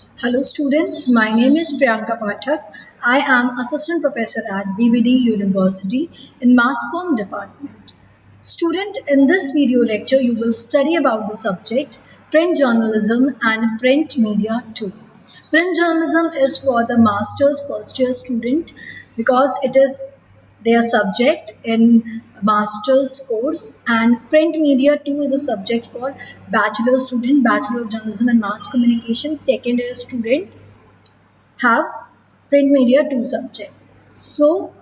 Hello students, my name is Priyanka Pathak. I am Assistant Professor at BBD University in Mass Comm Department. Student, in this video lecture you will study about the subject print journalism and print media too. Print journalism is for the master's first year student because it is their subject in master's course, and print media too is a subject for bachelor student, bachelor of journalism and mass communication second year student have print media 2 subject. So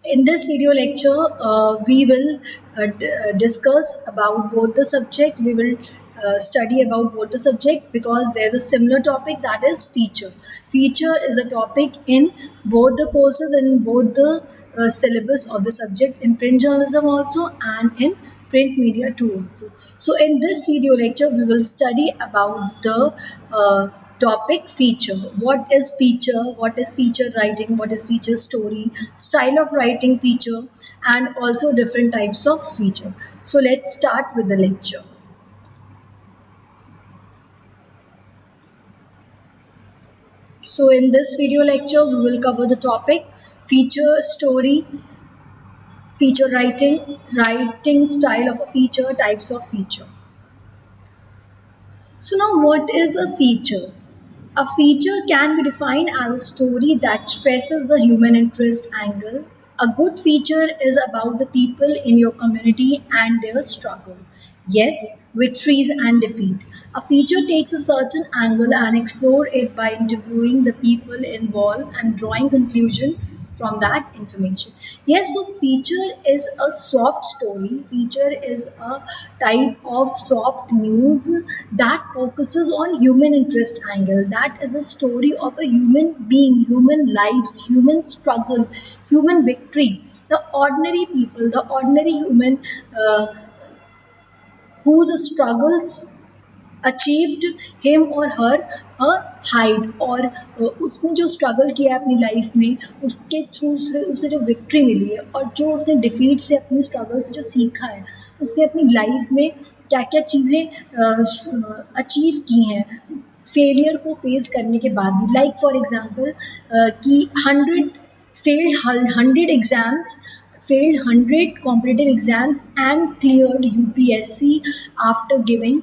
in this video lecture we will discuss about both the subject. We will study about both the subject because there is a similar topic, that is feature is a topic in both the courses and both the syllabus of the subject, in print journalism also and in print media too also. So in this video lecture we will study about the topic feature. What is feature? What is feature writing? What is feature story? Style of writing feature, and also different types of feature. So let's start with the lecture. So in this video lecture we will cover the topic feature story, feature writing, writing style of a feature, types of feature. So now what is a feature? A feature can be defined as a story that stresses the human interest angle. A good feature is about the people in your community and their struggle. Yes, victories and defeat. A feature takes a certain angle and explore it by interviewing the people involved and drawing conclusion from that information. Yes, so feature is a soft story. Feature is a type of soft news that focuses on human interest angle. That is a story of a human being, human lives, human struggle, human victory. The ordinary people, the ordinary human whose struggles achieved him और हर अ hide, और उसने जो struggle किया अपनी life में उसके through से उसे जो विक्ट्री मिली है, और जो उसने डिफीट से अपनी स्ट्रगल से जो सीखा है उससे अपनी लाइफ में क्या क्या चीज़ें अचीव की हैं फेलियर को फेस करने के बाद भी. लाइक फॉर एग्जांपल कि 100 exams failed 100 competitive exams and cleared UPSC after giving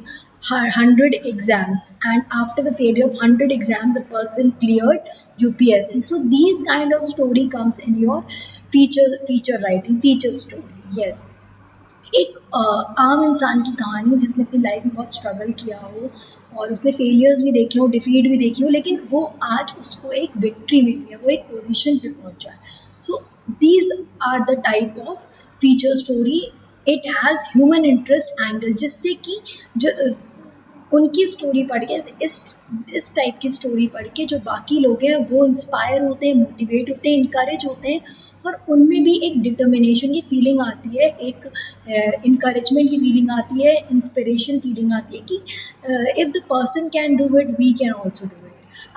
100 exams, and after the failure of 100 exams the person cleared UPSC. So these kind of story comes in your feature writing, feature story. Yes, एक आम इंसान की कहानी जिसने अपनी life में बहुत struggle किया हो और उसने फेलियर्स भी देखे हो, डिफीट भी देखी हो, लेकिन वो आज उसको एक विक्ट्री मिली है, वो एक पोजीशन पे पहुंचा है. So these are the type of feature story. It has human interest angle, जिससे कि जो उनकी स्टोरी पढ़ के, इस टाइप की स्टोरी पढ़ के जो बाकी लोग हैं वो इंस्पायर होते हैं, मोटिवेट होते हैं, इनकरेज होते हैं, और उनमें भी एक डिटर्मिनेशन की फीलिंग आती है, एक इनकरेजमेंट की फीलिंग आती है, इंस्पिरेशन फीलिंग आती है कि if the person can do it we can also do it.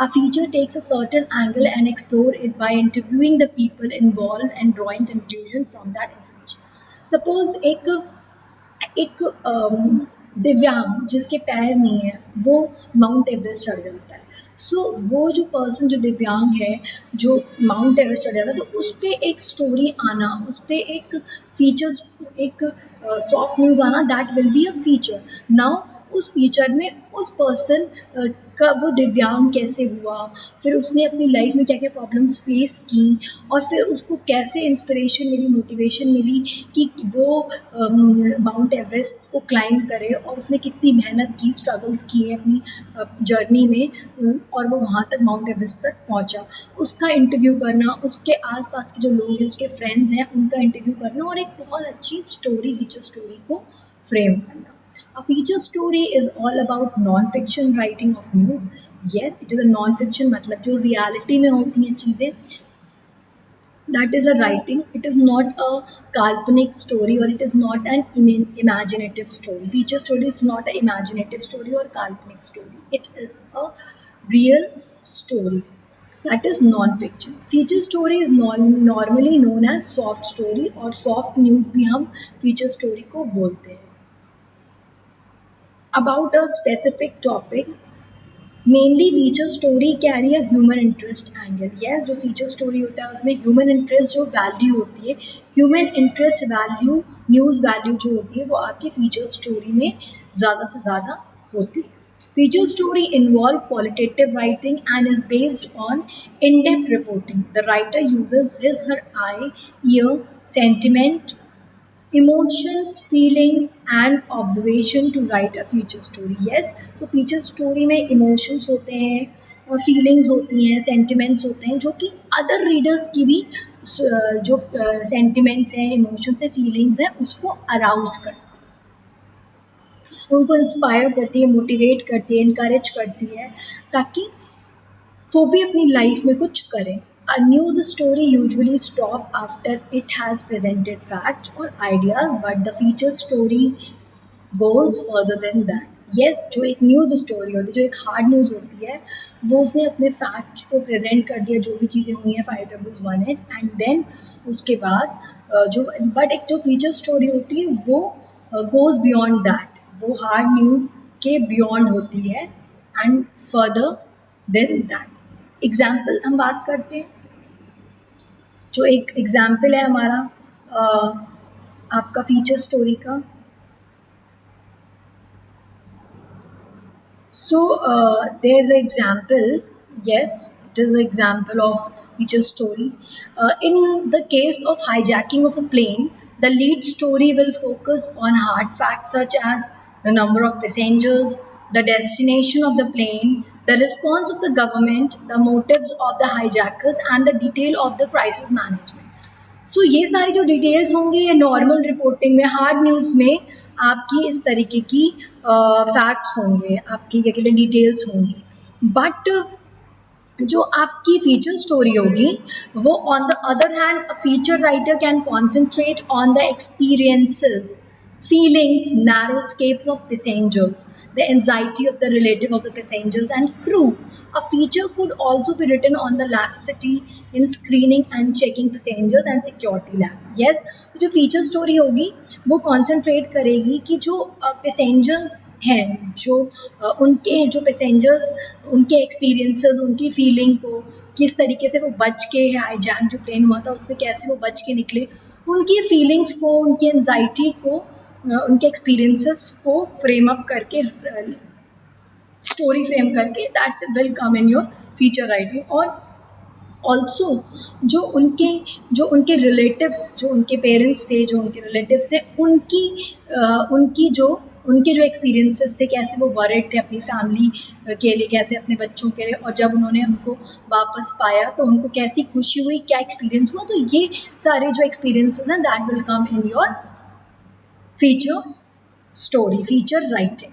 A feature takes a certain angle and explore it by interviewing the people involved and drawing conclusions from that information. Suppose एक दिव्यांग जिसके पैर नहीं है वो mount Everest चढ़ जाता है. सो वो जो पर्सन जो दिव्यांग है जो माउंट एवरेस्ट चढ़ जाता है, तो उस पर एक स्टोरी आना, उस पर एक फीचर्स, एक सॉफ्ट न्यूज़ आना, that will be a feature. Now उस फीचर में उस पर्सन का वो दिव्यांग कैसे हुआ, फिर उसने अपनी लाइफ में क्या क्या प्रॉब्लम्स फेस की, और फिर उसको कैसे इंस्पिरेशन मिली, मोटिवेशन मिली कि वो माउंट एवरेस्ट को क्लाइंब करे, और उसने कितनी मेहनत की, स्ट्रगल्स किए अपनी जर्नी में, और वो वहाँ तक माउंट एवरेस्ट तक पहुँचा. उसका इंटरव्यू करना, उसके आसपास के जो लोग हैं, उसके फ्रेंड्स हैं, उनका इंटरव्यू करना, और एक बहुत अच्छी स्टोरी, फीचर स्टोरी को फ्रेम करना. A feature story is all about non-fiction writing of news. Yes, it is a non-fiction, मतलब जो reality में होती हैं चीज़ें, that is a writing. It is not a काल्पनिक story, or it is not an imaginative story. Feature story is not an imaginative story or काल्पनिक story. It is a real story. That is non-fiction. Feature story is normally known as soft story, और soft news भी हम feature story को बोलते हैं. About a specific topic, mainly feature story carry a human interest angle. Yes, जो feature story होता है उसमें ह्यूमन इंटरेस्ट जो वैल्यू होती है, human interest value, news value जो होती है वो आपकी फीचर स्टोरी में ज़्यादा से ज़्यादा होती है। Feature story involve qualitative writing and is based on in-depth reporting. The writer uses his her eye, ear, sentiment, emotions, feeling and observation to write a feature story. Yes, so feature story में emotions होते हैं और feelings होती हैं, sentiments होते हैं जो कि other readers की भी जो sentiments हैं, emotions हैं, feelings हैं उसको arouse करते हैं, उनको इंस्पायर करती है, मोटिवेट करती है, इनकरेज करती है ताकि वो भी अपनी लाइफ में कुछ करें। A news story usually stop after it has presented facts or ideas, but the feature story goes further than that. Yes, जो एक न्यूज़ स्टोरी होती है, जो एक हार्ड न्यूज़ होती है, वो उसने अपने फैक्ट्स को प्रेजेंट कर दिया, जो भी चीज़ें हुई हैं 5W1H, एंड देन उसके बाद जो बट एक जो फीचर स्टोरी होती है वो गोज बियॉन्ड दैट, वो हार्ड न्यूज़ के बियॉन्ड होती है and further than that. Example हम बात करते हैं, जो एक एग्जाम्पल है हमारा आपका फीचर स्टोरी का। So there's an example. Yes, it is an example of feature story. In the case of hijacking of a plane, the lead story will focus on hard facts such as the number of passengers, the destination of the plane, the response of the government, the motives of the hijackers, and the detail of the crisis management. सो ये सारी जो details होंगी ये normal reporting में, hard news में आपकी इस तरीके की फैक्ट्स होंगे, आपकी क्या कहते हैं डिटेल्स होंगी। बट जो आपकी फीचर स्टोरी होगी वो on the other hand a feature writer can concentrate on the experiences, feelings, narrowscapes of passengers, the anxiety of the relative of the passengers and crew. A feature could also be written on the laxity in screening and checking passengers and security labs. Yes, तो जो feature story होगी वो concentrate करेगी कि जो passengers हैं, जो उनके जो पैसेंजर्स, उनके एक्सपीरियंसेस, उनकी फीलिंग को किस तरीके से वो बच के, हाईजैक जो प्लेन हुआ था उसमें कैसे वो बच के निकले, उनकी फीलिंग्स को, उनकी एनजाइटी को, उनके एक्सपीरियंसेस को फ्रेम अप करके, स्टोरी फ्रेम करके that will come in your feature writing. और ऑल्सो जो उनके रिलेटिव्स, जो उनके पेरेंट्स थे, जो उनके रिलेटिव्स थे, उनके जो एक्सपीरियंसेस थे, कैसे वो वरिड थे अपनी फैमिली के लिए, कैसे अपने बच्चों के लिए, और जब उन्होंने उनको वापस पाया तो उनको कैसी खुशी हुई, क्या एक्सपीरियंस हुआ, तो ये सारे जो एक्सपीरियंसेस हैं that will come in your feature story, feature writing.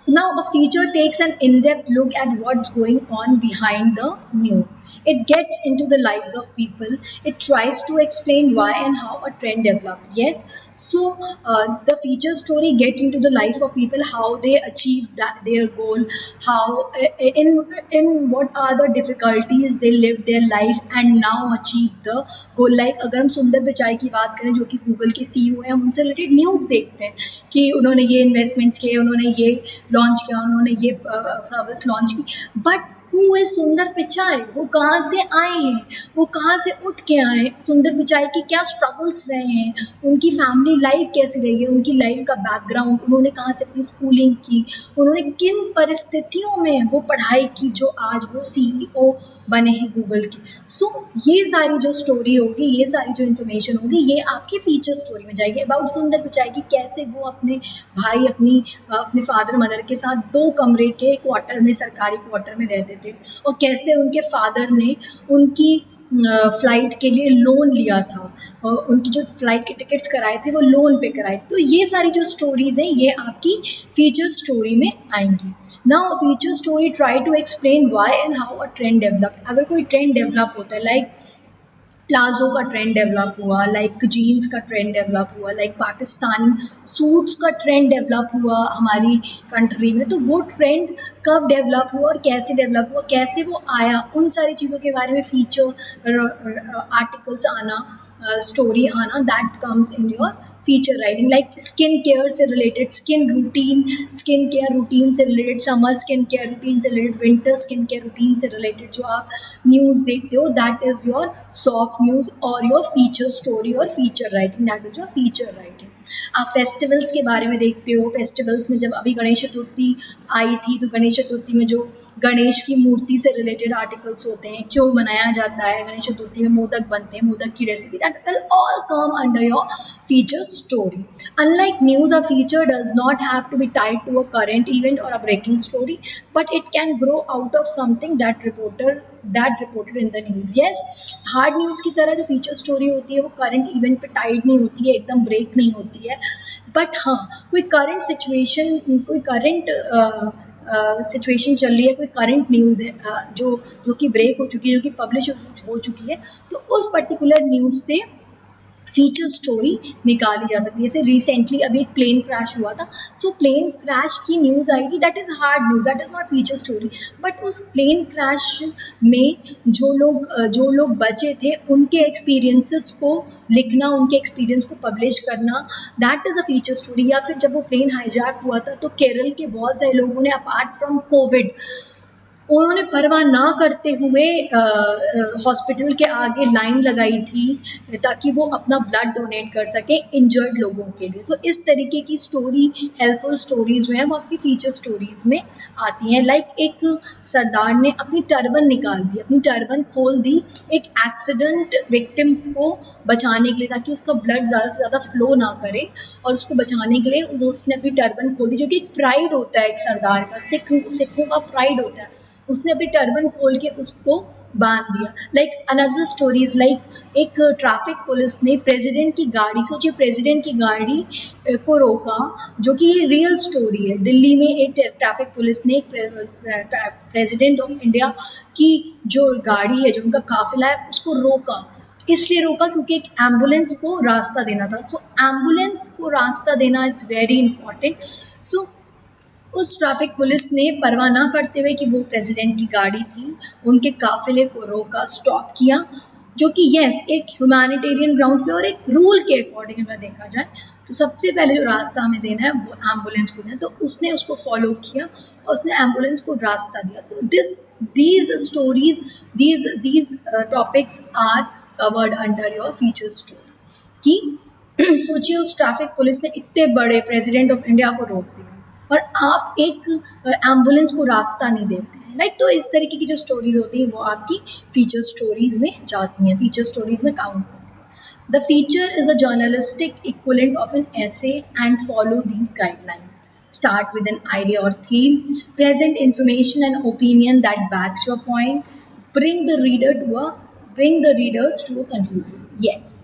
Now, a feature takes an in-depth look at what's going on behind the news. It gets into the lives of people. It tries to explain why and how a trend developed. Yes, so the feature story gets into the life of people, how they achieve that their goal, how in what are the difficulties they live their life and now achieve the goal. Like अगर हम सुंदर पिचाई की बात करें जो कि Google के CEO हैं, हम उनसे रिलेटेड न्यूज़ देखते हैं कि उन्होंने ये इन्वेस्टमेंट्स किए, उन्होंने ये लॉन्च किया, उन्होंने ये सर्विस लॉन्च की, बट हु इज सुंदर पिचाई, वो कहाँ से आए हैं, वो कहाँ से उठ के आए, सुंदर पिचाई की क्या स्ट्रगल्स रहे हैं, उनकी फैमिली लाइफ कैसी रही है, उनकी लाइफ का बैकग्राउंड, उन्होंने कहाँ से अपनी स्कूलिंग की, उन्होंने किन परिस्थितियों में वो पढ़ाई की जो आज वो CEO बने हैं गूगल के। सो ये सारी जो स्टोरी होगी, ये सारी जो इन्फॉर्मेशन होगी, ये आपकी फीचर स्टोरी में जाएगी अबाउट सुंदर पिचाई की, कैसे वो अपने भाई, अपने फादर मदर के साथ 2 कमरे के क्वार्टर में, सरकारी क्वार्टर में रहते थे, और कैसे उनके फादर ने उनकी फ़्लाइट के लिए लोन लिया था, और उनकी जो फ़्लाइट के टिकट्स कराए थे वो लोन पे कराए। तो ये सारी जो स्टोरीज़ हैं ये आपकी फीचर स्टोरी में आएंगी। Now feature story try to explain why and how a trend develop. अगर कोई ट्रेंड डेवलप होता है, लाइक प्लाजो का ट्रेंड डेवलप हुआ, लाइक जीन्स का ट्रेंड डेवलप हुआ, लाइक पाकिस्तानी सूट्स का ट्रेंड डेवलप हुआ हमारी कंट्री में। तो वो ट्रेंड कब डेवलप हुआ और कैसे डेवलप हुआ, कैसे वो आया, उन सारी चीज़ों के बारे में फीचर आर्टिकल्स आना, स्टोरी आना, that comes in your feature writing. Like skin care से रिलेटेड, स्किन केयर रूटीन से related, summer skin care routine से related, winter skin care routine से रिलेटेड जो आप न्यूज़ देखते हो, that is your soft news और योर फीचर स्टोरी और feature writing, that is your feature writing. आप फेस्टिवल्स के बारे में देखते हो, फेस्टिवल्स में जब अभी गणेश चतुर्थी आई थी, तो गणेश चतुर्थी में जो गणेश की मूर्ति से रिलेटेड आर्टिकल्स होते हैं, क्यों मनाया जाता है, गणेश चतुर्थी में मोदक बनते हैं, मोदक की recipe, that will all come under your feature story. Unlike news, a feature does not have to be tied to a current event or a breaking story, but it can grow out of something that reported in the news. Yes, hard news की तरह जो feature story होती है वो current event पे tied नहीं होती है, एकदम break नहीं होती है, but हाँ, कोई current situation, कोई current सिचुएशन चल रही है, कोई करंट न्यूज़ है जो कि ब्रेक हो चुकी है, जो कि पब्लिश हो चुकी है, तो उस पर्टिकुलर न्यूज़ से फीचर स्टोरी निकाली जा सकती है। जैसे रिसेंटली अभी एक प्लेन क्रैश हुआ था, सो प्लेन क्रैश की न्यूज़ आई थी, that is hard news, that is not feature story, but उस प्लेन क्रैश में जो लोग बचे थे उनके एक्सपीरियंसेस को लिखना, उनके एक्सपीरियंस को पब्लिश करना, that is a feature story. या फिर जब वो प्लेन हाईजैक हुआ था तो केरल के बहुत सारे लोगों ने अपार्ट फ्रॉम कोविड, उन्होंने परवाह ना करते हुए हॉस्पिटल के आगे लाइन लगाई थी ताकि वो अपना ब्लड डोनेट कर सकें इंजर्ड लोगों के लिए। सो इस तरीके की स्टोरी, हेल्पफुल स्टोरीज जो हैं वो आपकी फीचर स्टोरीज में आती हैं। लाइक एक सरदार ने अपनी टर्बन निकाल दी, अपनी टर्बन खोल दी एक एक्सीडेंट विक्टिम को बचाने के लिए, ताकि उसका ब्लड ज़्यादा से ज़्यादा फ्लो ना करे, और उसको बचाने के लिए उसने अपनी टर्बन खोल दी, जो कि एक प्राइड होता है एक सरदार का, सिखों का प्राइड होता है। उसने अपनी टर्बन खोल के उसको बांध दिया। लाइक अनदर स्टोरीज, लाइक एक ट्रैफिक पुलिस ने प्रेसिडेंट की गाड़ी, सोचिए प्रेसिडेंट की गाड़ी को रोका, जो कि ये रियल स्टोरी है। दिल्ली में एक ट्रैफिक पुलिस ने प्रेसिडेंट ऑफ इंडिया की जो गाड़ी है, जो उनका काफिला है, उसको रोका। इसलिए रोका क्योंकि एक एम्बुलेंस को रास्ता देना था। सो एम्बुलेंस को रास्ता देना इज़ वेरी इंपॉर्टेंट। सो उस ट्रैफिक पुलिस ने परवाह ना करते हुए कि वो प्रेसिडेंट की गाड़ी थी, उनके काफिले को रोका, स्टॉप किया, जो कि यस एक ह्यूमैनिटेरियन ग्राउंड पे और एक रूल के अकॉर्डिंग अगर देखा जाए तो सबसे पहले जो रास्ता हमें देना है वो एम्बुलेंस को देना है। तो उसने उसको फॉलो किया और उसने एम्बुलेंस को रास्ता दिया। तो these stories, these topics are covered under your feature story. कि सोचिए उस ट्रैफिक पुलिस ने इतने बड़े प्रेसिडेंट ऑफ इंडिया को रोक दिया और आप एक एम्बुलेंस को रास्ता नहीं देते हैं, राइट। तो इस तरीके की जो स्टोरीज होती हैं वो आपकी फीचर स्टोरीज में जाती हैं, फीचर स्टोरीज में काउंट होती हैं। The feature is the journalistic equivalent of an essay and follow these guidelines. Start with an idea or theme, present information and opinion that backs your point, bring the reader to a bring the readers to a conclusion. Yes.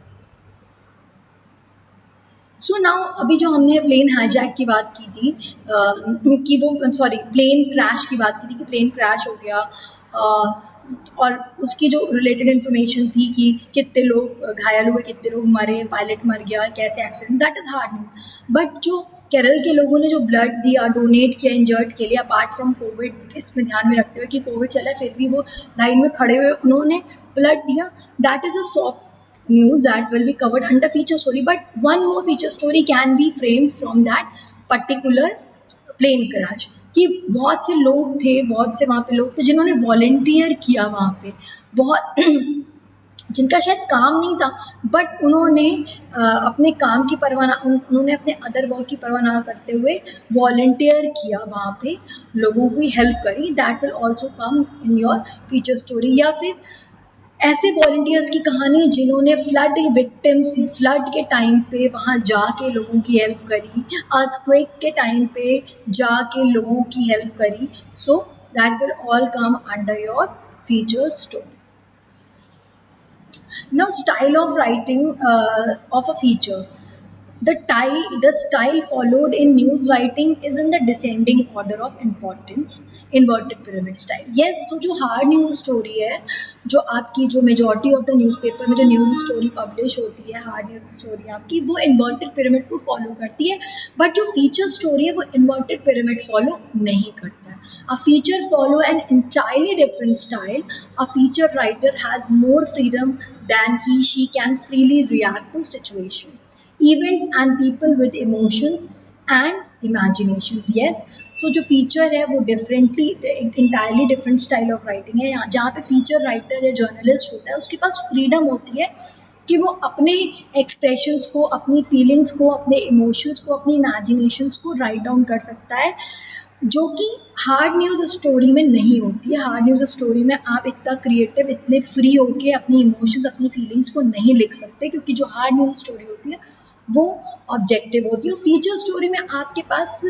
So now अभी जो हमने plane hijack की बात की थी, कि वो sorry plane crash की बात की थी कि प्लेन क्रैश हो गया, और उसकी जो रिलेटेड इन्फॉर्मेशन थी कि कितने लोग घायल हुए, कितने लोग मरे, पायलट मर गया, कैसे accident, that is hard news. But जो केरल के लोगों ने जो ब्लड दिया, डोनेट किया इंजर्ड के लिए, अपार्ट फ्रॉम कोविड, इसमें ध्यान में रखते हुए कि कोविड चला फिर भी वो लाइन में खड़े हुए उन्होंने ब्लड दिया, that is a soft news that will be covered under feature story. But one more feature story can be framed from that particular plane crash, कि बहुत से लोग थे, बहुत से वहाँ पे लोग थे जिन्होंने वॉलंटियर किया वहाँ पे, बहुत जिनका शायद काम नहीं था, बट उन्होंने अपने काम की परवाह ना, उन्होंने अपने अदर वर्क की परवाह ना करते हुए वॉलंटियर किया, वहाँ पे लोगों की हेल्प करी, that will also come in your feature story. या फिर ऐसे वॉलंटियर्स की कहानी जिन्होंने फ्लड विक्टिम्स, फ्लड के टाइम पे वहाँ जाके लोगों की हेल्प करी, अर्थक्वेक के टाइम पे जाके लोगों की हेल्प करी। सो that will all come under your feature story. Now, style of writing of a feature. The style followed in news writing is in the descending order of importance, inverted pyramid style. Yes, so जो hard news story है, जो आपकी जो majority of the newspaper में जो news story publish होती है, hard news story आपकी वो inverted pyramid को follow करती है, but जो feature story है वो inverted pyramid follow नहीं करता है. A feature follow an entirely different style. A feature writer has more freedom than he/she can freely react to situation, events and people with emotions and imaginations. Yes, so जो feature है वो differently entirely different style of writing है. जहाँ पे feature writer या journalist होता है उसके पास freedom होती है कि वो अपने expressions को, अपनी feelings को, अपने emotions को, अपनी imaginations को write down कर सकता है, जो कि हार्ड न्यूज़ स्टोरी में नहीं होती है. हार्ड न्यूज़ स्टोरी में आप इतना क्रिएटिव, इतने फ्री होके अपनी इमोशंस, अपनी फीलिंग्स को नहीं लिख सकते, क्योंकि जो हार्ड न्यूज़ स्टोरी होती है वो ऑब्जेक्टिव होती है. फीचर स्टोरी में आपके पास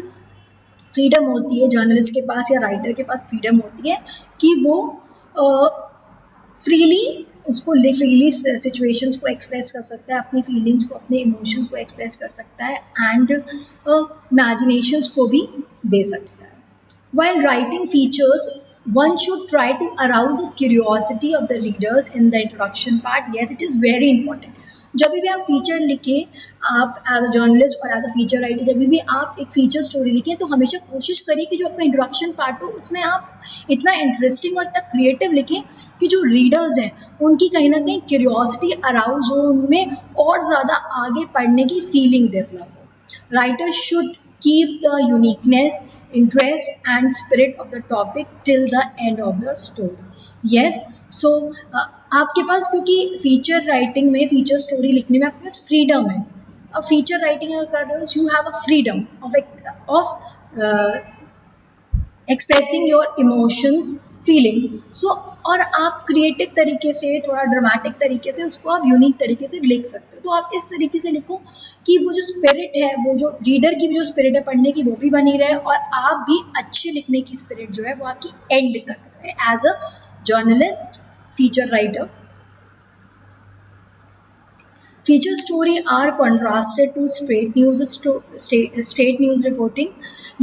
फ्रीडम होती है, जर्नलिस्ट के पास या राइटर के पास फ्रीडम होती है कि वो फ्रीली उसको फ्रीली सिचुएशंस को एक्सप्रेस कर सकता है, अपनी फीलिंग्स को, अपने इमोशंस को एक्सप्रेस कर सकता है एंड इमेजिनेशंस को भी दे सकता है. While writing features, one should try to arouse the curiosity of the readers in the introduction part. Yes, it is very important. जब भी आप फीचर लिखें, आप एज अ जर्नलिस्ट और एज अ फीचर राइटर, जब भी आप एक फीचर स्टोरी लिखें तो हमेशा कोशिश करिए कि जो आपका इंट्रोडक्शन पार्ट हो उसमें आप इतना इंटरेस्टिंग और इतना क्रिएटिव लिखें कि जो रीडर्स हैं उनकी कहीं ना कहीं क्यूरियोसिटी अराउज हो, उनमें और ज़्यादा आगे पढ़ने की फीलिंग डेवलप हो. Writers should keep the uniqueness, interest and spirit of the topic till the end of the story. Yes, so आपके पास, क्योंकि फीचर राइटिंग में, फीचर स्टोरी लिखने में आपके पास फ्रीडम है. अब फीचर राइटिंग अगर कर रहे हो, you have a freedom of expressing your emotions, feeling. So और आप क्रिएटिव तरीके से, थोड़ा ड्रामेटिक तरीके से उसको आप यूनिक तरीके से लिख सकते हो. तो आप इस तरीके से लिखो कि वो जो स्पिरिट है, वो जो रीडर की भी जो स्पिरिट है पढ़ने की, वो भी बनी रहे और आप भी अच्छे लिखने की स्पिरिट जो है वो आपकी एंड तक रहे as a journalist, feature writer. Feature story are contrasted to straight news reporting.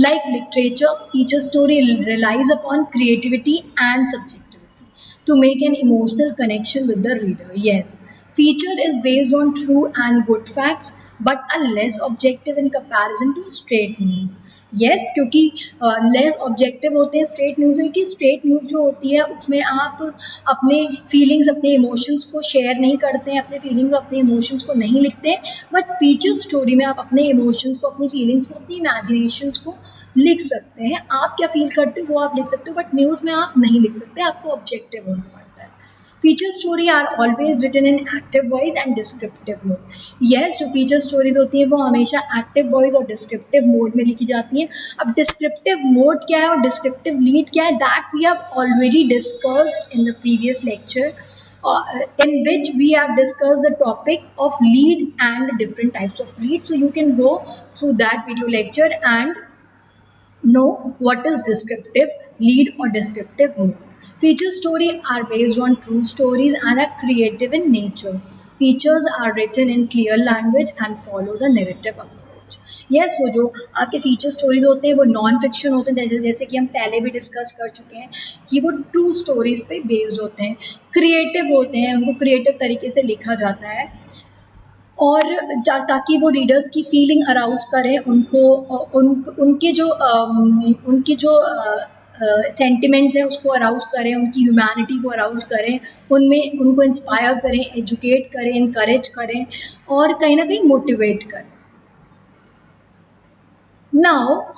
Like literature, feature story relies upon creativity and subjectivity to make an emotional connection with the reader. Yes, feature is based on true and good facts, but are less objective in comparison to straight news. Yes, क्योंकि less objective होते हैं straight news में, कि straight news जो होती है उसमें आप अपने फीलिंग्स, अपने इमोशंस को शेयर नहीं करते हैं, अपने फीलिंग्स, अपने इमोशंस को नहीं लिखते हैं. बट फीचर स्टोरी में आप अपने इमोशंस को, अपनी फीलिंग्स को, अपनी इमेजिनेशंस को लिख सकते हैं. आप क्या फील करते हो वो आप लिख सकते हो, बट न्यूज़ में आप नहीं लिख सकते, आपको ऑब्जेक्टिव होना पड़ता है. Feature story are always written in active voice and descriptive mode. Yes, जो फीचर स्टोरीज होती हैं वो हमेशा एक्टिव वॉइस और डिस्क्रिप्टिव मोड में लिखी जाती हैं. अब डिस्क्रिप्टिव मोड क्या है और डिस्क्रिप्टिव लीड क्या है, that we have already discussed in the previous lecture, in which we have discussed the topic of lead and different types of lead. So you can go through that video lecture and know what is descriptive lead or descriptive mood. Feature story are based on true stories and are creative in nature. Features are written in clear language and follow the narrative approach. Yes, so जो आपके feature stories होते हैं वो non fiction होते हैं, जैसे कि हम पहले भी डिस्कस कर चुके हैं कि वो ट्रू स्टोरीज पे बेस्ड होते हैं, क्रिएटिव होते हैं, उनको क्रिएटिव तरीके से लिखा जाता है और ताकि वो रीडर्स की फीलिंग अराउज करें, उनको उनके जो सेंटिमेंट्स हैं उसको अराउज करें, उनकी ह्यूमैनिटी को अराउज करें, उनमें उनको इंस्पायर करें, एजुकेट करें, इनकरेज करें और कहीं ना कहीं मोटिवेट करें. Now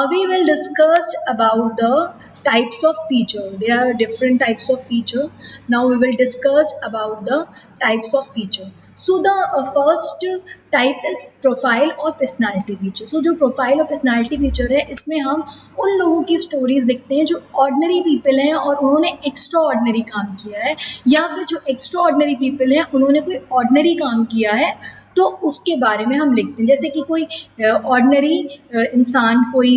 we will discuss about the types of feature. There are different types of feature. Now we will discuss about the types of feature. So the first type is profile और personality feature. So जो profile और personality feature है इसमें हम उन लोगों की stories लिखते हैं जो ordinary people हैं और उन्होंने extraordinary काम किया है, या फिर जो extraordinary people हैं उन्होंने कोई ordinary काम किया है तो उसके बारे में हम लिखते हैं. जैसे कि कोई ऑर्डिनरी इंसान कोई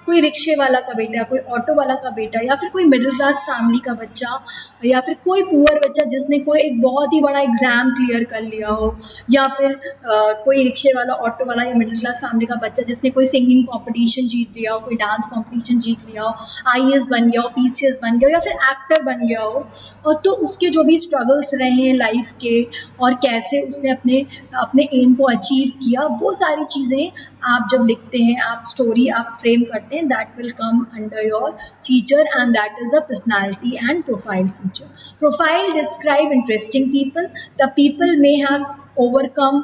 कोई रिक्शे वाला का बेटा, कोई ऑटो वाला का बेटा, या फिर कोई मिडिल क्लास फैमिली का बच्चा, या फिर कोई पुअर बच्चा जिसने कोई एक बहुत ही बड़ा एग्जाम क्लियर कर लिया हो, या फिर कोई रिक्शे वाला, ऑटो वाला या मिडिल क्लास फैमिली का बच्चा जिसने कोई सिंगिंग कंपटीशन जीत लिया हो, कोई डांस कंपटीशन जीत लिया हो, आईएएस बन गया हो, पीसीएस बन गया हो, या फिर एक्टर बन गया हो। और तो उसके जो भी स्ट्रगल्स रहे हैं लाइफ के, और कैसे उसने अपने अपने एम को अचीव किया, वो सारी चीज़ें आप जब लिखते हैं, आप स्टोरी आप फ्रेम करते हैं, that will come under your feature, and that is the personality and profile feature. Profile describe interesting people. The people may have overcome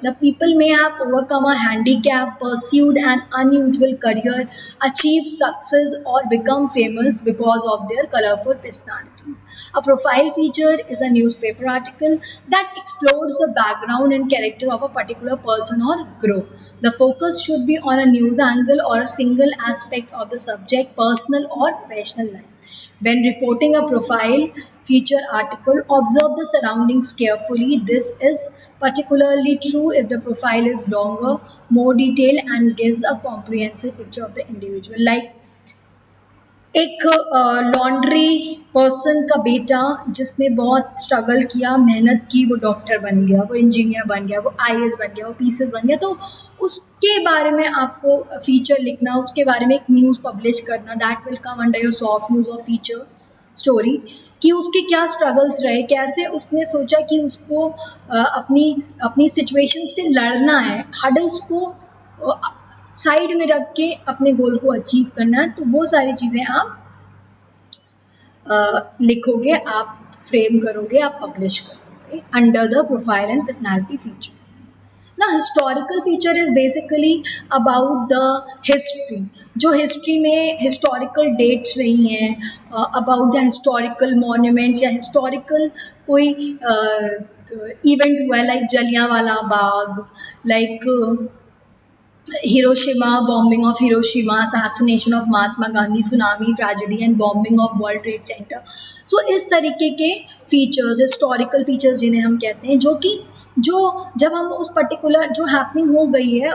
the people may have overcome a handicap, pursued an unusual career, achieved success, or become famous because of their colorful personalities. A profile feature is a newspaper article that explores the background and character of a particular person or group. The focus should be on a news angle or a single aspect of the subject, personal or professional life. When reporting a profile feature article, observe the surroundings carefully. This is particularly true if the profile is longer, more detailed, and gives a comprehensive picture of the individual. Like एक laundry person का बेटा जिसने बहुत struggle किया, मेहनत की, वो doctor बन गया, वो इंजीनियर बन गया, वो आईएएस बन गया, वो पीसीएस बन गया, तो उसके बारे में आपको फीचर लिखना, उसके बारे में एक न्यूज़ पब्लिश करना, that will come under your soft news और फीचर स्टोरी, कि उसके क्या स्ट्रगल्स रहे, कैसे उसने सोचा कि उसको अपनी अपनी सिचुएशन से लड़ना है, हडल्स को साइड में रख के अपने गोल को अचीव करना है। तो वो सारी चीज़ें आप लिखोगे, आप फ्रेम करोगे, आप पब्लिश करोगे under the profile and personality feature. Now, historical feature is basically about the history. जो हिस्ट्री में हिस्टोरिकल डेट्स रही हैं, अबाउट द हिस्टोरिकल मॉन्यूमेंट्स, या हिस्टोरिकल कोई इवेंट हुआ है, like Jallianwala Bagh, like Hiroshima, bombing of Hiroshima, assassination of Mahatma Gandhi, tsunami tragedy and bombing of World Trade Center. So इस तरीके के फीचर्स, हिस्टोरिकल फीचर्स जिन्हें हम कहते हैं, जो कि जो जब हम उस पर्टिकुलर जो हैपनिंग हो गई है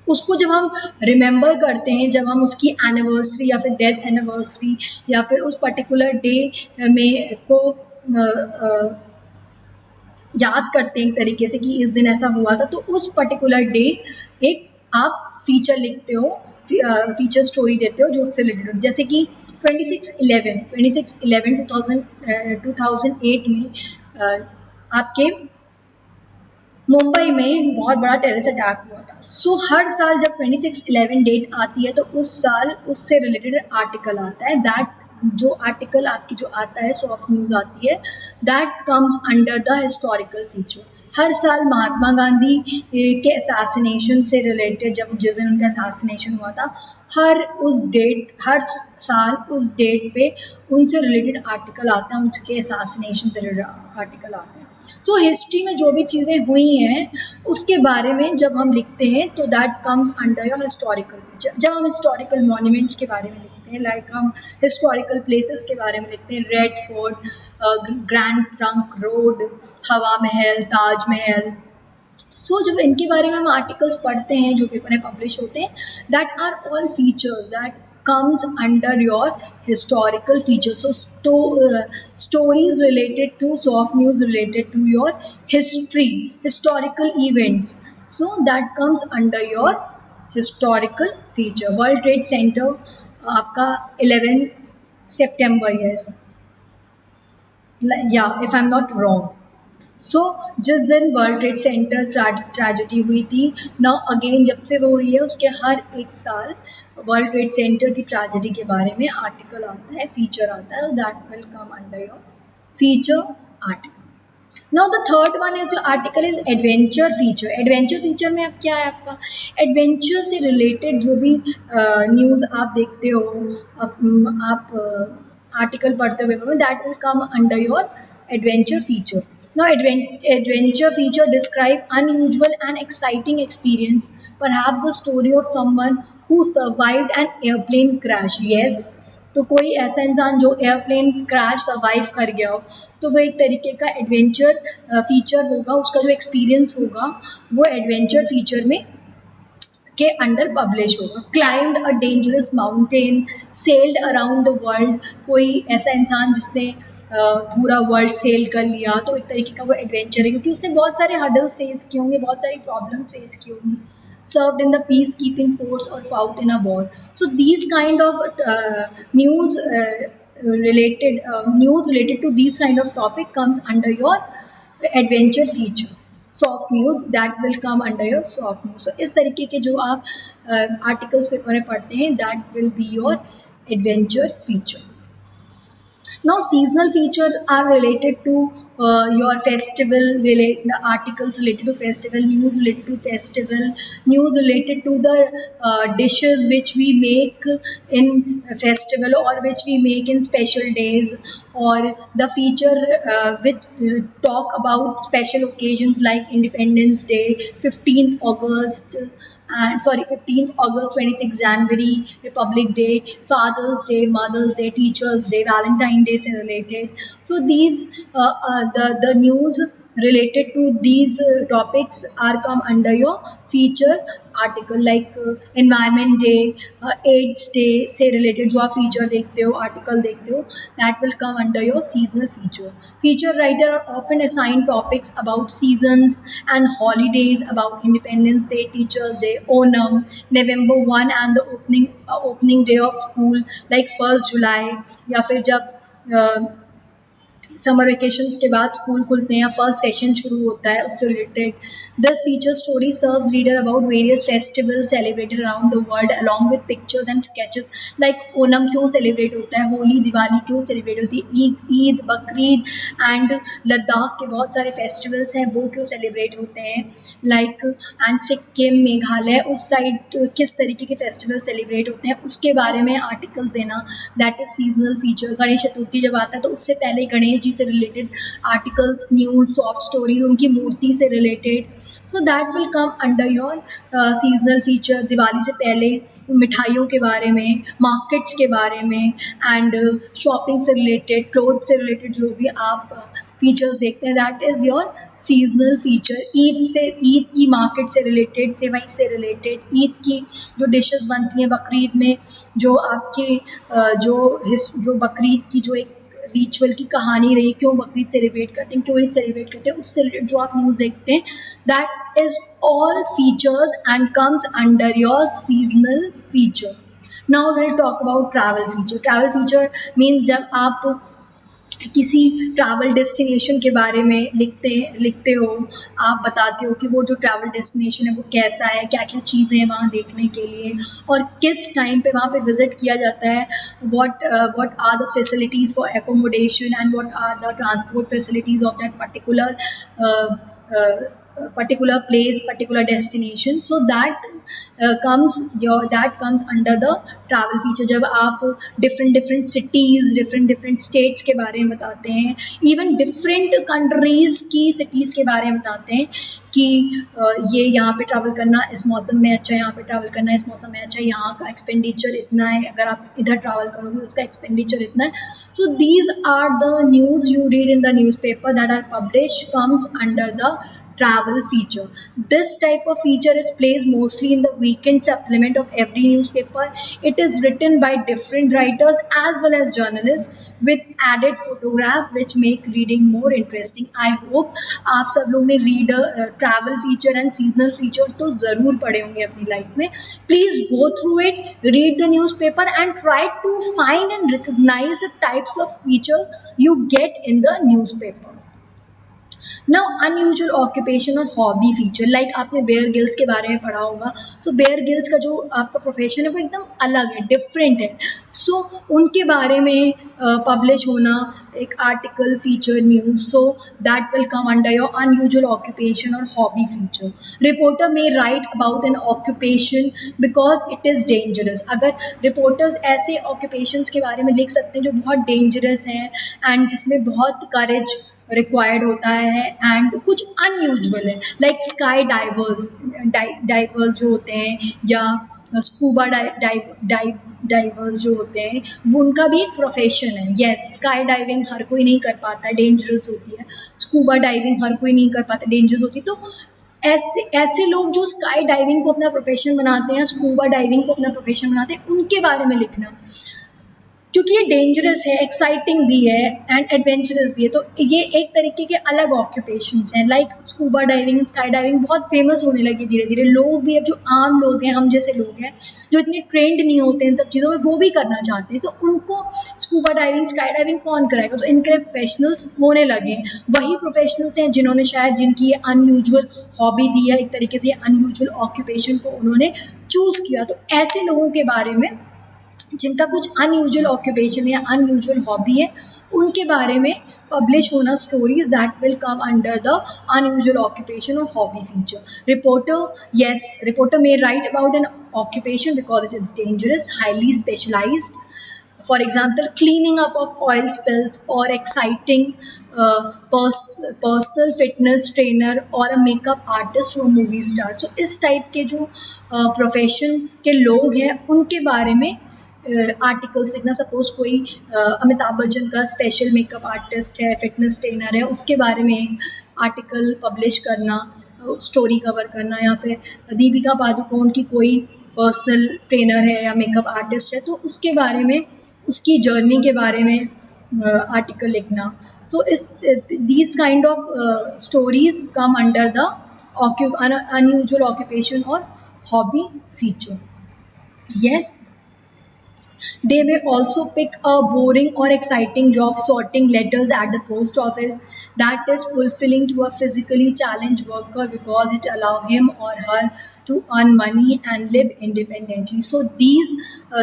उसको जब हम रिमेंबर करते हैं, जब हम उसकी एनिवर्सरी या फिर डेथ एनिवर्सरी या फिर उस पर्टिकुलर डे में को याद करते हैं एक तरीके से कि इस दिन ऐसा हुआ था, तो उस पर्टिकुलर डे एक आप फीचर लिखते हो, फीचर स्टोरी देते हो जो उससे रिलेटेड, जैसे कि 26/11 2008 में आपके मुंबई में बहुत बड़ा टेररिस्ट अटैक हुआ था. सो हर साल जब 26/11 डेट आती है तो उस साल उससे रिलेटेड आर्टिकल आता है, दैट जो आर्टिकल आपकी जो आता है, सॉफ्ट न्यूज़ आती है, that comes under the historical feature. हर साल महात्मा गांधी के असैसिनेशन से रिलेटेड, जब जिस दिन उनका असैसिनेशन हुआ था, हर साल उस डेट पे उनसे रिलेटेड आर्टिकल आता है, उनके असैसिनेशन से रिलेटेड आर्टिकल आते हैं. सो हिस्ट्री में जो भी चीज़ें हुई हैं उसके बारे में जब हम लिखते हैं तो that comes under your historical feature. जब हम हिस्टोरिकल मॉन्यूमेंट्स के बारे में लिखते हैं, लाइक हम हिस्टोरिकल प्लेसेस के बारे में लिखते हैं, red fort, grand trunk road, हवा महल, ताजमहल, सो जब इनके बारे में हम आर्टिकल्स पढ़ते हैं जो पेपर में पब्लिश होते हैं, that are all features that comes under your historical features. So stories related to soft news related to your history, historical events, so that comes under your historical feature. World Trade Center आपका 11 September, yes, yeah, if I'm not wrong. सो जिस दिन world trade centre tragedy हुई थी, now again जब से वो हुई है उसके हर एक साल वर्ल्ड ट्रेड सेंटर की ट्रेजेडी के बारे में आर्टिकल आता है, फीचर आता है, that will come under your feature article. Now the third one is article is adventure feature. Adventure feature में अब क्या है, आपका एडवेंचर से रिलेटेड जो भी न्यूज़ आप देखते हो, आप आर्टिकल पढ़ते हो पेपर में, that will come under your adventure feature. Now, adventure feature describe unusual and exciting experience, perhaps the story of someone who survived an airplane crash. Yes, तो कोई ऐसा इंसान जो एयरप्लेन क्रैश सर्वाइव कर गया हो, तो वो एक तरीके का एडवेंचर फीचर होगा, उसका जो एक्सपीरियंस होगा वो एडवेंचर फीचर में के अंडर पब्लिश होगा। Climbed a dangerous mountain, sailed around the world, कोई ऐसा इंसान जिसने पूरा वर्ल्ड सेल कर लिया, तो एक तरीके का वो एडवेंचर है क्योंकि उसने बहुत सारे हर्डल्स फेस किए होंगे, बहुत सारी प्रॉब्लम्स फेस की होंगी। Served in the peacekeeping force or fought in a war. So these kind of news news related to these kind of topic comes under your adventure feature. Soft news that will come under your soft news. So इस तरीके के जो आप articles paper में पढ़ते हैं that will be your adventure feature. Now, seasonal features are related to your festival, articles related to festival, news related to festival, news related to the dishes which we make in festival or which we make in special days, or the feature which talk about special occasions like Independence Day, 15th August, and sorry 15th August, 26th January, Republic Day, Father's Day, Mother's Day, Teacher's Day, Valentine's Day से related. So these the news related to these topics are come under your feature article, like environment day, AIDS day से related जो आप feature देखते हो, article देखते हो, that will come under your seasonal feature. Feature writer are often assigned topics about seasons and holidays, about Independence Day, Teachers Day, Onam, November 1 and the opening day of school like 1st July, या फिर जब summer vacations के बाद school खुलते हैं या first session शुरू होता है उससे related. This feature story serves reader about various festivals celebrated around the world along with pictures and sketches, like Onam क्यों सेलिब्रेट होता है, होली दिवाली क्यों सेलिब्रेट होती है, ईद बकरीद एंड लद्दाख के बहुत सारे फेस्टिवल्स हैं वो क्यों सेलिब्रेट होते हैं, लाइक एंड सिक्किम मेघालय उस साइड किस तरीके के फेस्टिवल सेलिब्रेट होते हैं उसके बारे में आर्टिकल्स देना, that is seasonal feature. Ganesh Chaturthi जब आता है तो उससे पहले गणेश जी से related articles, news, soft stories उनकी मूर्ति से related, so that will come under your seasonal feature. Diwali से पहले मिठाइयों के बारे में, मार्केट्स के बारे में एंड शॉपिंग से रिलेटेड, क्लोथ से रिलेटेड जो भी आप फीचर्स देखते हैं that is your seasonal feature. Eid की मार्केट से रिलेटेड, सेवई से रिलेटेड, ईद की जो डिशेस बनती हैं बकरीद में, जो आपके जो बकरीद की जो एक रिचुअल की कहानी रही, क्यों बकरीद सेलिब्रेट करते हैं, क्यों ईद सेलिब्रेट करते हैं, उससे रिलेटेड जो आप न्यूज़ देखते हैं that is all features and comes under your seasonal feature. Now will talk about travel feature. Travel feature means जब आप किसी ट्रैवल डेस्टिनेशन के बारे में लिखते हो, आप बताते हो कि वो जो ट्रैवल डेस्टिनेशन है वो कैसा है, क्या क्या चीज़ें हैं वहाँ देखने के लिए और किस टाइम पे वहाँ पे विज़िट किया जाता है, what are the facilities for accommodation and what are the transport facilities of that particular place, particular destination. So that comes under the travel feature। जब आप different cities, different states के बारे में बताते हैं, even different countries की cities के बारे में बताते हैं कि ये यहाँ पे ट्रैवल करना इस मौसम में अच्छा है, यहाँ पे ट्रैवल करना इस मौसम में अच्छा है, यहाँ का एक्सपेंडिचर इतना है, अगर आप इधर ट्रैवल करोगे तो उसका एक्सपेंडिचर इतना है। So these are the news you read in the newspaper that are published comes under the travel feature. This type of feature is placed mostly in the weekend supplement of every newspaper. It is written by different writers as well as journalists with added photograph which make reading more interesting. I hope आप सब लोग ने travel feature and seasonal feature तो ज़रूर पढ़े होंगे अपनी life में। Please go through it, read the newspaper and try to find and recognize the types of feature you get in the newspaper. Now unusual occupation और hobby feature, like आपने bear gills के बारे में पढ़ा होगा। सो bear gills का जो आपका प्रोफेशन है वो एकदम अलग है, डिफरेंट है। सो उनके बारे में पब्लिश होना एक article, feature, news, so that will come under your unusual occupation और hobby feature. Reporter may write about an occupation because it is dangerous. अगर रिपोर्टर्स ऐसे ऑक्यूपेशंस के बारे में लिख सकते हैं जो बहुत डेंजरस हैं एंड जिसमें बहुत करेज रिक्वायर्ड होता है एंड कुछ अनयूजुअल है, लाइक स्काई डाइवर्स जो होते हैं या स्कूबा डाइवर्स जो होते हैं वो उनका भी एक प्रोफेशन है। यस, स्काई डाइविंग हर कोई नहीं कर पाता, डेंजरस होती है। स्कूबा डाइविंग हर कोई नहीं कर पाता, डेंजरस होती है। तो ऐसे ऐसे लोग जो स्काई डाइविंग को अपना प्रोफेशन बनाते हैं, स्कूबा डाइविंग को अपना प्रोफेशन बनाते हैं, उनके बारे में लिखना, क्योंकि ये डेंजरस है, एक्साइटिंग भी है एंड एडवेंचरस भी है। तो ये एक तरीके के अलग ऑक्यूपेशंस हैं। Like scuba diving, sky diving बहुत फेमस होने लगी धीरे धीरे। लोग भी अब जो आम लोग हैं, हम जैसे लोग हैं जो इतने ट्रेंड नहीं होते इन सब चीज़ों में, वो भी करना चाहते हैं। तो उनको स्कूबा डाइविंग, स्काई डाइविंग कौन कराएगा? तो इनके लिए प्रोफेशनल्स होने लगे हैं। वही प्रोफेशनल्स हैं जिन्होंने शायद, जिनकी ये अनयूजुअल हॉबी दी है, एक तरीके से अनयूजुअल ऑक्यूपेशन को उन्होंने चूज़ किया। तो ऐसे लोगों के बारे में जिनका कुछ अनयूजुअल ऑक्यूपेशन या अनयूजुअल हॉबी है, उनके बारे में पब्लिश होना stories that will come under the unusual occupation और hobby feature. Reporter, yes, reporter may write about an occupation because it is dangerous, highly specialized. For example, cleaning up of oil spills or exciting personal fitness trainer or a makeup artist or movie star. So इस type के जो profession के लोग हैं, उनके बारे में articles लिखना। सपोज कोई अमिताभ बच्चन का स्पेशल मेकअप आर्टिस्ट है, फिटनेस ट्रेनर है, उसके बारे में एक आर्टिकल पब्लिश करना, स्टोरी कवर करना। या फिर दीपिका पादुकोण की कोई पर्सनल ट्रेनर है या मेकअप आर्टिस्ट है, तो उसके बारे में, उसकी जर्नी के बारे में आर्टिकल लिखना। सो इस these kind of stories come under the unusual occupation और hobby feature. Yes, they may also pick a boring or exciting job sorting letters at the post office that is fulfilling to a physically challenged worker because it allows him or her to earn money and live independently. So these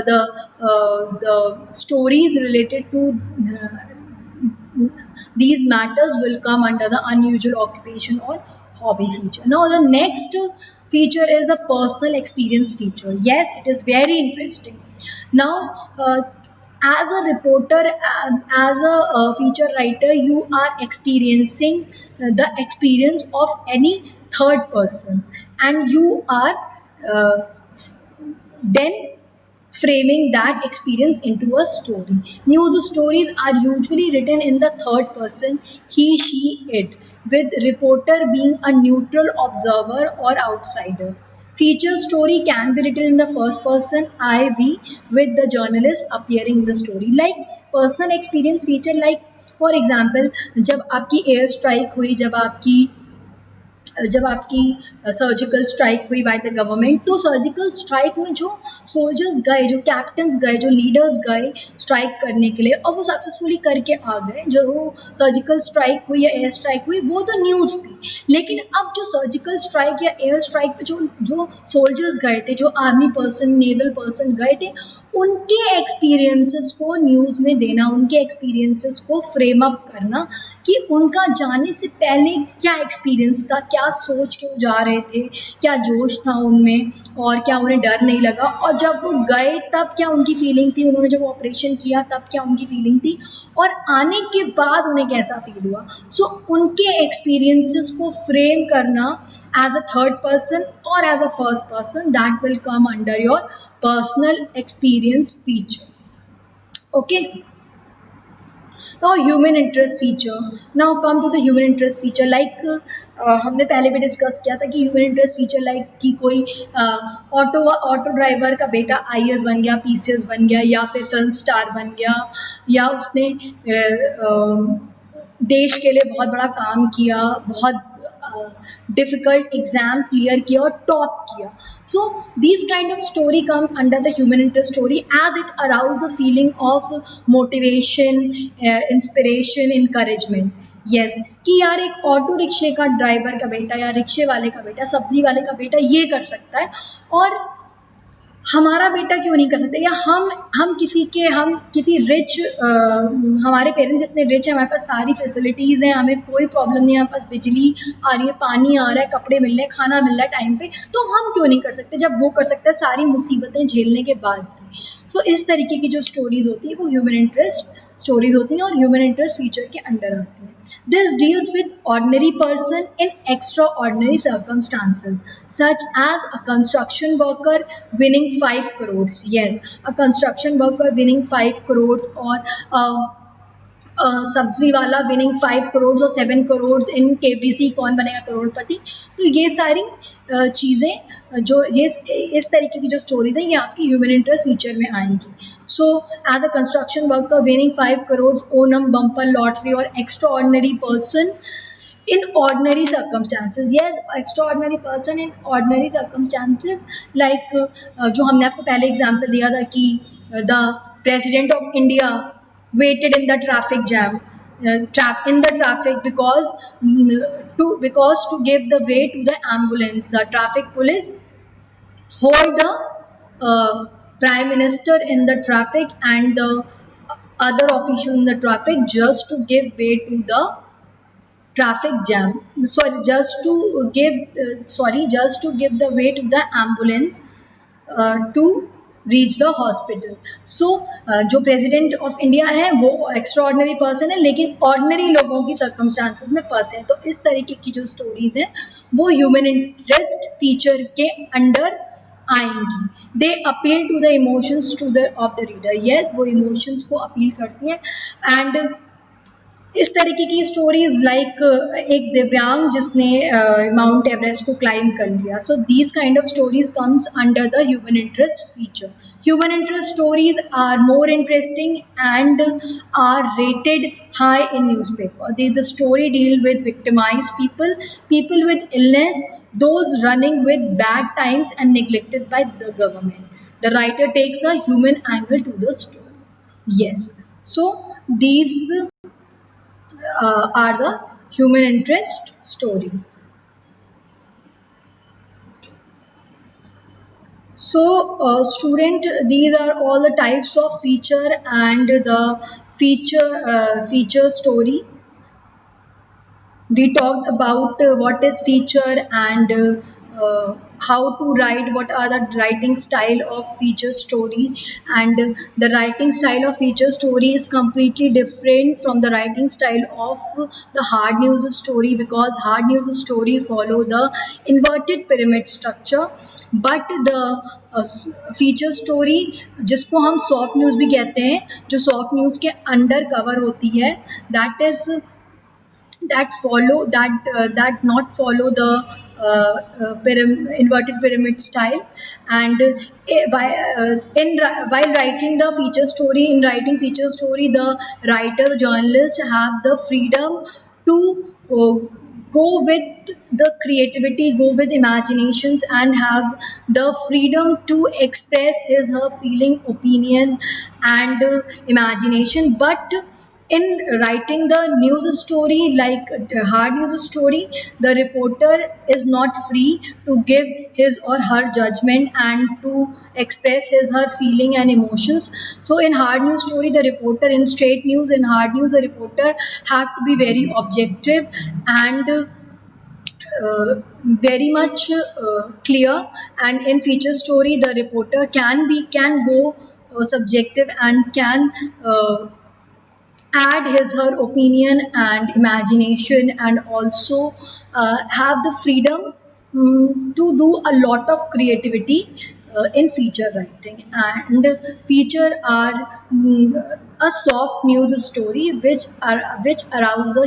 the stories related to these matters will come under the unusual occupation or hobby feature. Now the next feature is a personal experience feature. Yes, it is very interesting. Now as a reporter, as a feature writer, you are experiencing the experience of any third person, and you are uh, then framing that experience into a story. News stories are usually written in the third person, he, she, it, with reporter being a neutral observer or outsider. Feature story can be written in the first person, I, we, with the journalist appearing in the story. Like personal experience feature, like for example, जब आपकी air strike हुई, जब आपकी surgical strike हुई by the government, तो surgical strike में जो soldiers गए, जो कैप्टन्स गए, जो लीडर्स गए स्ट्राइक करने के लिए, और वो सक्सेसफुली करके आ गए, जो सर्जिकल स्ट्राइक हुई या एयर स्ट्राइक हुई, वो तो न्यूज़ थी। लेकिन अब जो सर्जिकल स्ट्राइक या एयर स्ट्राइक पे जो सोल्जर्स गए थे, जो आर्मी पर्सन, नेवल पर्सन गए थे, उनके एक्सपीरियंसेस को न्यूज़ में देना, उनके एक्सपीरियंसेस को फ्रेम अप करना कि उनका जाने से पहले क्या एक्सपीरियंस था, क्या सोच के जा रहे थे, क्या जोश था उनमें, और क्या उन्हें डर नहीं लगा, और जब वो गए तब क्या उनकी फीलिंग थी, उन्होंने जब ऑपरेशन किया तब क्या उनकी फीलिंग थी, और आने के बाद उन्हें कैसा फील हुआ। सो उनके एक्सपीरियंसेस को फ्रेम करना एज अ थर्ड पर्सन और as a first person, that will come under your personal experience feature. Okay, now human interest feature. Now come to the human interest feature. Like हमने पहले भी discuss किया था कि human interest feature, like कि कोई auto driver का बेटा आईएएस बन गया, पीसीएस बन गया, या फिर फिल्म स्टार बन गया, या उसने देश के लिए बहुत बड़ा काम किया, बहुत डिफिकल्ट एग्जाम क्लियर किया और टॉप किया. So these kind of story come under the human interest story as it arouse a feeling of motivation, inspiration, encouragement. Yes, कि यार एक ऑटो रिक्शे का ड्राइवर का बेटा या रिक्शे वाले का बेटा, सब्जी वाले का बेटा ये कर सकता है, और हमारा बेटा क्यों नहीं कर सकते, या हम किसी रिच, हमारे पेरेंट्स इतने रिच हैं, हमारे पास सारी फैसिलिटीज़ हैं, हमें कोई प्रॉब्लम नहीं है, हमारे पास बिजली आ रही है, पानी आ रहा है, कपड़े मिल रहे हैं, खाना मिल रहा है टाइम पे, तो हम क्यों नहीं कर सकते जब वो कर सकते हैं सारी मुसीबतें झेलने के बाद भी. सो इस तरीके की जो स्टोरीज होती है वो ह्यूमन इंटरेस्ट स्टोरीज होती हैं और ह्यूमन इंटरेस्ट फीचर के अंडर आती हैं. This deals with ordinary person in extraordinary circumstances such as a construction worker winning 5 crores. Yes, a construction worker winning 5 crores, or सब्जी वाला विनिंग 5 करोड़ और 7 करोड़ इन KBC, कौन बनेगा करोड़पति। तो ये सारी चीज़ें जो ये इस तरीके की जो स्टोरीज हैं ये आपकी ह्यूमन इंटरेस्ट फीचर में आएंगी। So as a construction worker winning 5 crore, Onam bumper lottery और extraordinary person in ordinary circumstances. Yes, extraordinary person in ordinary circumstances, like जो हमने आपको पहले एग्जांपल दिया था कि the president of India waited in the traffic jam, trapped in the traffic because to give the way to the ambulance, the traffic police hold the prime minister in the traffic and the other officials in the traffic just to give way to the traffic jam, sorry, just to give the way to the ambulance to reach the hospital. So जो president of India है वो extra ordinary person है, लेकिन ordinary लोगों की circumstances में फंसे हैं। तो इस तरीके की जो स्टोरीज हैं वो ह्यूमन इंटरेस्ट फीचर के अंडर आएंगी। They appeal to the emotions to the of the reader. Yes, वो इमोशंस को अपील करती हैं। एंड इस तरीके की स्टोरीज लाइक एक दिव्यांग जिसने माउंट एवरेस्ट को क्लाइम कर लिया। So these kind of stories comes under the human interest feature. Human interest stories are more interesting and are rated high in newspaper. The story deal with victimized people, people with illness, those running with bad times and neglected by the government. The writer takes a human angle to the story. Yes, so these are the human interest story. So student, these are all the types of feature and the feature story. We talked about what is feature and how to write, what are the writing style of feature story, and the writing style of feature story is completely different from the writing style of the hard news story, because hard news story follow the inverted pyramid structure, but the feature story जिसको हम soft news भी कहते हैं, जो soft news के under cover होती है, that is that not follow the inverted pyramid style. And while writing the feature story, in writing feature story, the writer, the journalist have the freedom to go with the creativity, go with imaginations, and have the freedom to express his her feeling, opinion, and imagination. But in writing the news story, like hard news story, the reporter is not free to give his or her judgment and to express his her feeling and emotions. So in hard news story, the reporter, in straight news, in hard news, the reporter have to be very objective and very much clear. And in feature story, the reporter can go subjective and can add his her opinion and imagination, and also have the freedom to do a lot of creativity in feature writing. And feature are a soft news story which arouse the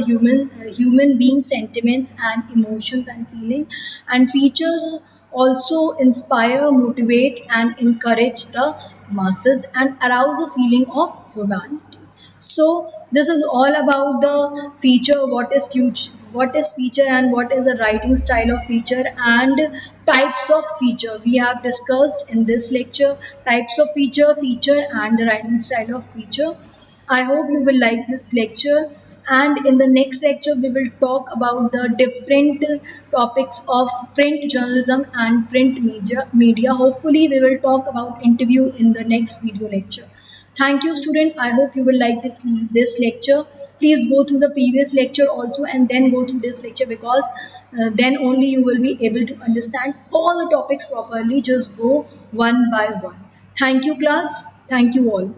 human being sentiments and emotions and feeling. And features also inspire, motivate, and encourage the masses and arouse a feeling of humanity. So this is all about the feature, what is feature, and what is the writing style of feature, and types of feature. We have discussed in this lecture types of feature, and the writing style of feature. I hope you will like this lecture, and in the next lecture we will talk about the different topics of print journalism and print media. Hopefully we will talk about interview in the next video lecture. Thank you student. I hope you will like this lecture. Please go through the previous lecture also and then go through this lecture, because then only you will be able to understand all the topics properly. Just go one by one. Thank you class. Thank you all.